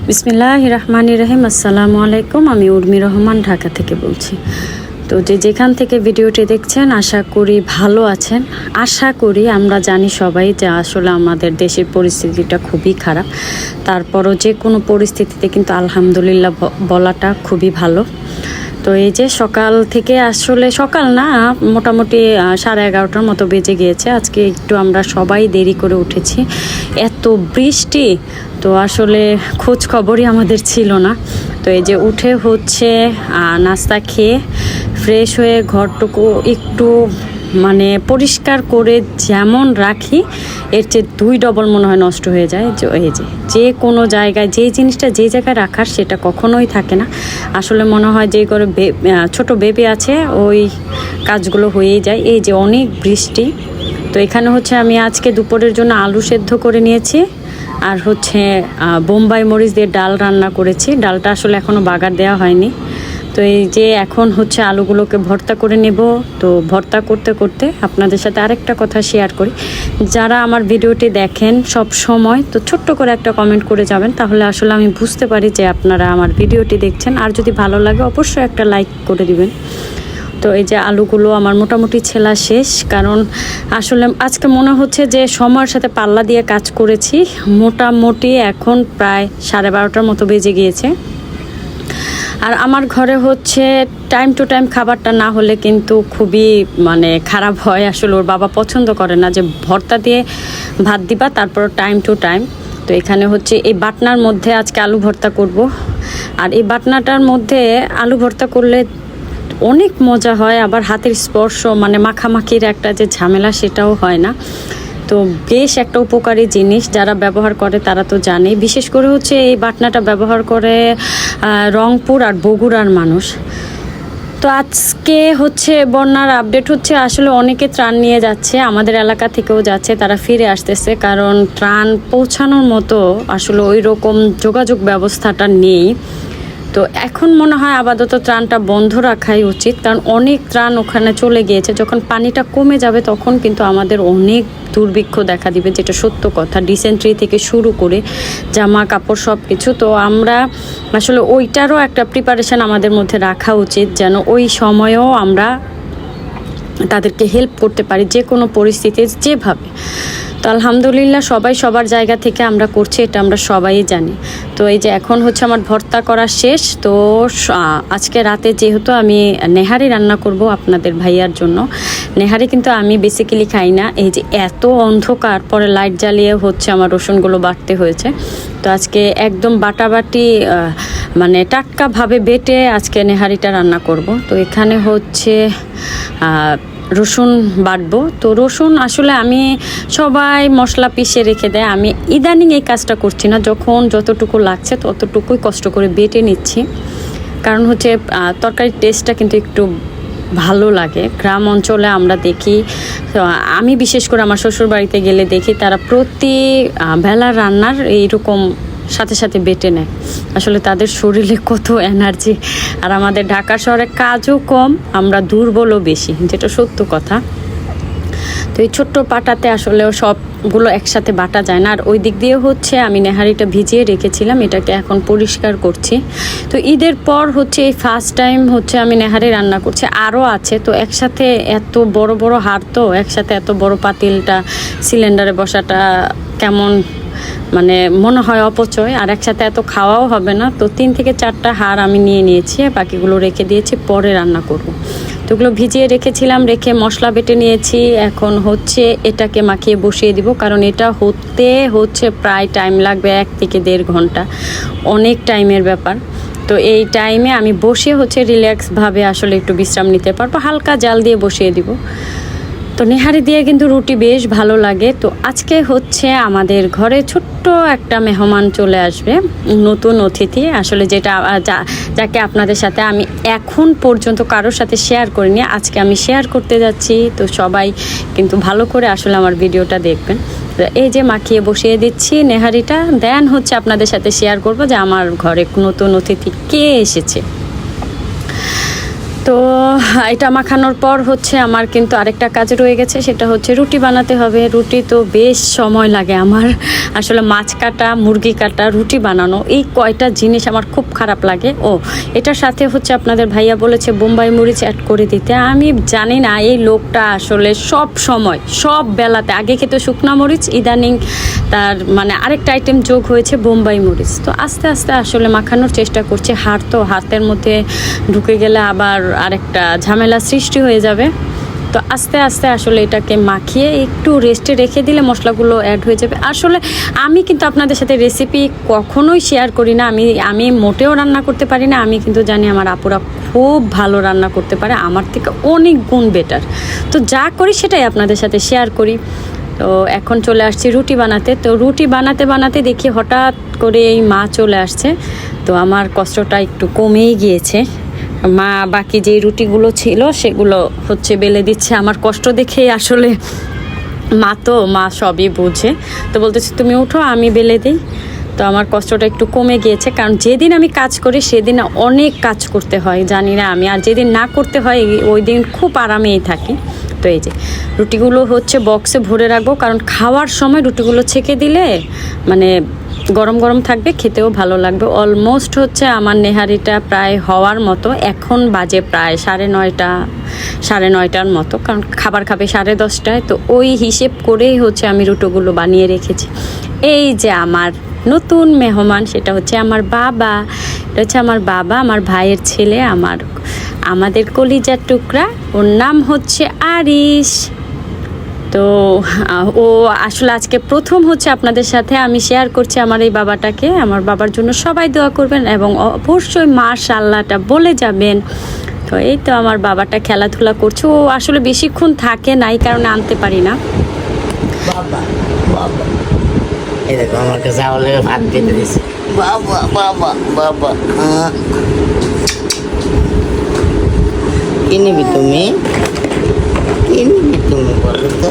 বিসমিল্লাহির রহমানির রহিম। আসসালামু আলাইকুম। আমি উর্মি রহমান ঢাকা থেকে বলছি। তো যেখান থেকে ভিডিওটি দেখছেন আশা করি ভালো আছেন। আশা করি আমরা জানি সবাই যে আসলে আমাদের দেশের পরিস্থিতিটা খুবই খারাপ, তারপরও যে কোনো পরিস্থিতিতে কিন্তু আলহামদুলিল্লাহ বলাটা খুবই ভালো। তো এই যে সকাল থেকে, আসলে সকাল না, মোটামুটি 11:30টার মতো বেজে গিয়েছে। আজকে একটু আমরা সবাই দেরি করে উঠেছি, এত বৃষ্টি, তো আসলে খোঁজ খবরই আমাদের ছিল না। তো এই যে উঠে হচ্ছে নাস্তা খেয়ে ফ্রেশ হয়ে ঘরটুকু একটু পরিষ্কার করে যেমন রাখি এর চেয়ে 2 ডবল মনে হয় নষ্ট হয়ে যায়। যে কোনো জায়গায় যে জিনিসটা যে জায়গায় রাখার সেটা কখনোই থাকে না। আসলে মনে হয় যে করে ছোট বেবি আছে ওই কাজগুলো হয়েই যায়। এই যে অনেক বৃষ্টি। তো এখানে হচ্ছে আমি আজকে দুপুরের জন্য আলু সেদ্ধ করে নিয়েছি, আর হচ্ছে বোম্বাই মরিচ দিয়ে ডাল রান্না করেছি। ডালটা আসলে এখনও বাগার দেওয়া হয়নি। তো এই যে এখন হচ্ছে আলুগুলোকে ভর্তা করে নেব। তো ভর্তা করতে করতে আপনাদের সাথে আরেকটা কথা শেয়ার করি, যারা আমার ভিডিওটি দেখেন সব সময়, তো ছোট্ট করে একটা কমেন্ট করে যাবেন, তাহলে আসলে আমি বুঝতে পারি যে আপনারা আমার ভিডিওটি দেখছেন। আর যদি ভালো লাগে অবশ্যই একটা লাইক করে দিবেন। তো এই যে আলুগুলো আমার মোটামুটি ছেলা শেষ, কারণ আসলে আজকে মনে হচ্ছে যে সময়ের সাথে পাল্লা দিয়ে কাজ করেছি। মোটামুটি এখন প্রায় 12:30টার মতো বেজে গিয়েছে। আর আমার ঘরে হচ্ছে টাইম টু টাইম খাবারটা না হলে কিন্তু খুবই খারাপ হয়। আসলে ওর বাবা পছন্দ করে না যে ভর্তা দিয়ে ভাত দিবা তারপর টাইম টু টাইম। তো এখানে হচ্ছে এই বাটনার মধ্যে আজকে আলু ভর্তা করব। আর এই বাটনাটার মধ্যে আলু ভর্তা করলে অনেক মজা হয়, আবার হাতের স্পর্শ মাখামাখির একটা যে ঝামেলা সেটাও হয় না। তো বেশ একটা উপকারী জিনিস, যারা ব্যবহার করে তারা তো জানে। বিশেষ করে হচ্ছে এই বাটনাটা ব্যবহার করে রংপুর আর বগুড়ার মানুষ। তো আজকে হচ্ছে বন্যার আপডেট হচ্ছে, আসলে অনেকে ত্রাণ নিয়ে যাচ্ছে, আমাদের এলাকা থেকেও যাচ্ছে, তারা ফিরে আসতেছে, কারণ ত্রাণ পৌঁছানোর মতো আসলে ওই রকম যোগাযোগ ব্যবস্থাটা নেই। তো এখন মনে হয় আপাতত ত্রাণটা বন্ধ রাখাই উচিত, কারণ অনেক ত্রাণ ওখানে চলে গিয়েছে। যখন পানিটা কমে যাবে তখন কিন্তু আমাদের অনেক দুর্ভিক্ষ দেখা দিবে, যেটা সত্য কথা। ডিসেন্ট্রি থেকে শুরু করে জামা কাপড় সব কিছু। তো আমরা আসলে ওইটারও একটা প্রিপারেশন আমাদের মধ্যে রাখা উচিত, যেন ওই সময়েও আমরা তাদেরকে হেল্প করতে পারি যে কোনো পরিস্থিতিতে যেভাবে। তো আলহামদুলিল্লাহ সবাই সবার জায়গা থেকে আমরা করছি, এটা আমরা সবাই জানি। তো এই যে এখন হচ্ছে আমার ভর্তা করা শেষ। তো আজকে রাতে যেহেতু আমি নেহারি রান্না করব আপনাদের ভাইয়ার জন্য। নেহারি কিন্তু আমি বেসিক্যালি খাই না। এই যে এত অন্ধকার, পরে লাইট জ্বালিয়ে হচ্ছে আমার রসুনগুলো বাটতে হয়েছে। তো আজকে একদম বাটাবাটি টাটকাভাবে বেটে আজকে নেহারিটা রান্না করব। তো এখানে হচ্ছে রসুন বাটবো। তো রসুন আসলে আমি সবাই মশলা পিষে রেখে দেয়, আমি ইদানিং এই কাজটা করছি না। যখন যতটুকু লাগছে ততটুকুই কষ্ট করে বেটে নিচ্ছি, কারণ হচ্ছে তরকারির টেস্টটা কিন্তু একটু ভালো লাগে। গ্রাম অঞ্চলে আমরা দেখি, আমি বিশেষ করে আমার শ্বশুর বাড়িতে গেলে দেখি তারা প্রতি বেলা রান্নার এইরকম সাথে সাথে বেটে নেয়। আসলে তাদের শরীরে কত এনার্জি। আর আমাদের ঢাকা শহরে কাজও কম, আমরা দুর্বলও বেশি, যেটা সত্য কথা। তো এই ছোট্ট পাটাতে আসলে সবগুলো একসাথে বাটা যায় না। আর ওই দিক দিয়ে হচ্ছে আমি নেহারিটা ভিজিয়ে রেখেছিলাম, এটাকে এখন পরিষ্কার করছি। তো ঈদের পর হচ্ছে এই ফার্স্ট টাইম হচ্ছে আমি নেহারি রান্না করছি। আরও আছে, তো একসাথে এত বড় বড় হাড়, তো একসাথে এত বড় পাতিলটা সিলিন্ডারে বসাটা কেমন মনে হয় অপচয়, আর একসাথে এত খাওয়াও হবে না। তো 3 থেকে 4টা হাড় আমি নিয়ে নিয়েছি, বাকিগুলো রেখে দিয়েছি, পরে রান্না করব। তো ওগুলো ভিজিয়ে রেখেছিলাম, রেখে মশলা বেটে নিয়েছি। এখন হচ্ছে এটাকে মাখিয়ে বসিয়ে দিব, কারণ এটা হচ্ছে প্রায় টাইম লাগবে 1 থেকে 1.5 ঘন্টা, অনেক টাইমের ব্যাপার। তো এই টাইমে আমি বসে হচ্ছে রিল্যাক্সভাবে আসলে একটু বিশ্রাম নিতে পারবো, হালকা জাল দিয়ে বসিয়ে দিব। তো নেহারি দিয়ে কিন্তু রুটি বেশ ভালো লাগে। তো আজকে হচ্ছে আমাদের ঘরে ছোট্ট একটা মেহমান চলে আসবে, নতুন অতিথি আসলে, যাকে আপনাদের সাথে আমি এখন পর্যন্ত কারোর সাথে শেয়ার করিনি, আজকে আমি শেয়ার করতে যাচ্ছি। তো সবাই কিন্তু ভালো করে আসলে আমার ভিডিওটা দেখবেন। এই যে মাখিয়ে বসিয়ে দিচ্ছি নেহারিটা, দেন হচ্ছে আপনাদের সাথে শেয়ার করব যে আমার ঘরে নতুন অতিথি কে এসেছে। তো এটা মাখানোর পর হচ্ছে আমার কিন্তু আরেকটা কাজ রয়ে গেছে, সেটা হচ্ছে রুটি বানাতে হবে। রুটি তো বেশ সময় লাগে আমার, আসলে মাছ কাটা, মুরগি কাটা, রুটি বানানো, এই কয়টা জিনিস আমার খুব খারাপ লাগে। ও এটার সাথে হচ্ছে আপনাদের ভাইয়া বলেছে বোম্বাই মরিচ অ্যাড করে দিতে। আমি জানি না এই লোকটা আসলে সব সময় সব বেলাতে, আগে খেতে শুকনা মরিচ, ইদানিং তার মানে আরেকটা আইটেম যোগ হয়েছে বোম্বাই মরিচ। তো আস্তে আস্তে আসলে মাখানোর চেষ্টা করছে। হাতের মধ্যে ঢুকে গেলে আবার আরেকটা ঝামেলা সৃষ্টি হয়ে যাবে। তো আস্তে আস্তে আসলে এটাকে মাখিয়ে একটু রেস্টে রেখে দিলে মশলাগুলো অ্যাড হয়ে যাবে। আসলে আমি কিন্তু আপনাদের সাথে রেসিপি কখনোই শেয়ার করি না, আমি মোটেও রান্না করতে পারি না। আমি কিন্তু জানি আমার আপুরা খুব ভালো রান্না করতে পারে, আমার থেকে অনেক গুণ বেটার। তো যা করি সেটাই আপনাদের সাথে শেয়ার করি। তো এখন চলে আসছি রুটি বানাতে। তো রুটি বানাতে বানাতে দেখি হঠাৎ করে এই মা চলে আসছে। তো আমার কষ্টটা একটু কমেই গিয়েছে। মা বাকি যে রুটিগুলো ছিল সেগুলো হচ্ছে বেলে দিচ্ছে। আমার কষ্ট দেখে আসলে মা সবই বোঝে। তো বলতেছে তুমি উঠো, আমি বেলে দিই। তো আমার কষ্টটা একটু কমে গিয়েছে, কারণ যেদিন আমি কাজ করি সেদিন অনেক কাজ করতে হয়, জানি না আমি। আর যেদিন না করতে হয় ওই দিন খুব আরামেই থাকি। তো এই যে রুটিগুলো হচ্ছে বক্সে ভরে রাখবো, কারণ খাওয়ার সময় রুটিগুলো ছেঁকে দিলে মানে গরম গরম থাকবে, খেতেও ভালো লাগবে। অলমোস্ট হচ্ছে আমার নেহারিটা প্রায় হওয়ার মতো। এখন বাজে প্রায় 9:30 মতো, কারণ খাবার খাবে 10:30টায়। তো ওই হিসেব করেই হচ্ছে আমি রুটিগুলো বানিয়ে রেখেছি। এই যে আমার নতুন মেহমান, সেটা হচ্ছে আমার বাবা। এটা হচ্ছে আমার বাবা, আমার ভাইয়ের ছেলে, আমাদের কলিজার টুকরা। ওর নাম হচ্ছে আরিশ। তো ও আসলে আজকে প্রথম হচ্ছে আপনাদের সাথে আমি শেয়ার করছি আমার এই বাবাটাকে। আমার বাবার জন্য সবাই দোয়া করবেন এবং অবশ্যই মাশাআল্লাহটা বলে যাবেন। তো এই তো আমার বাবাটা খেলাধুলা করছে। ও আসলে বেশিক্ষণ থাকে না, এই কারণে আনতে পারি না। বাবা বাবা এই দেখো আমার কাছে আওয়ালে ভাত পেতে দিছে। বাবা বাবা বাবা কি নিবি তুমি, কি নিবি তুমি বলো তো?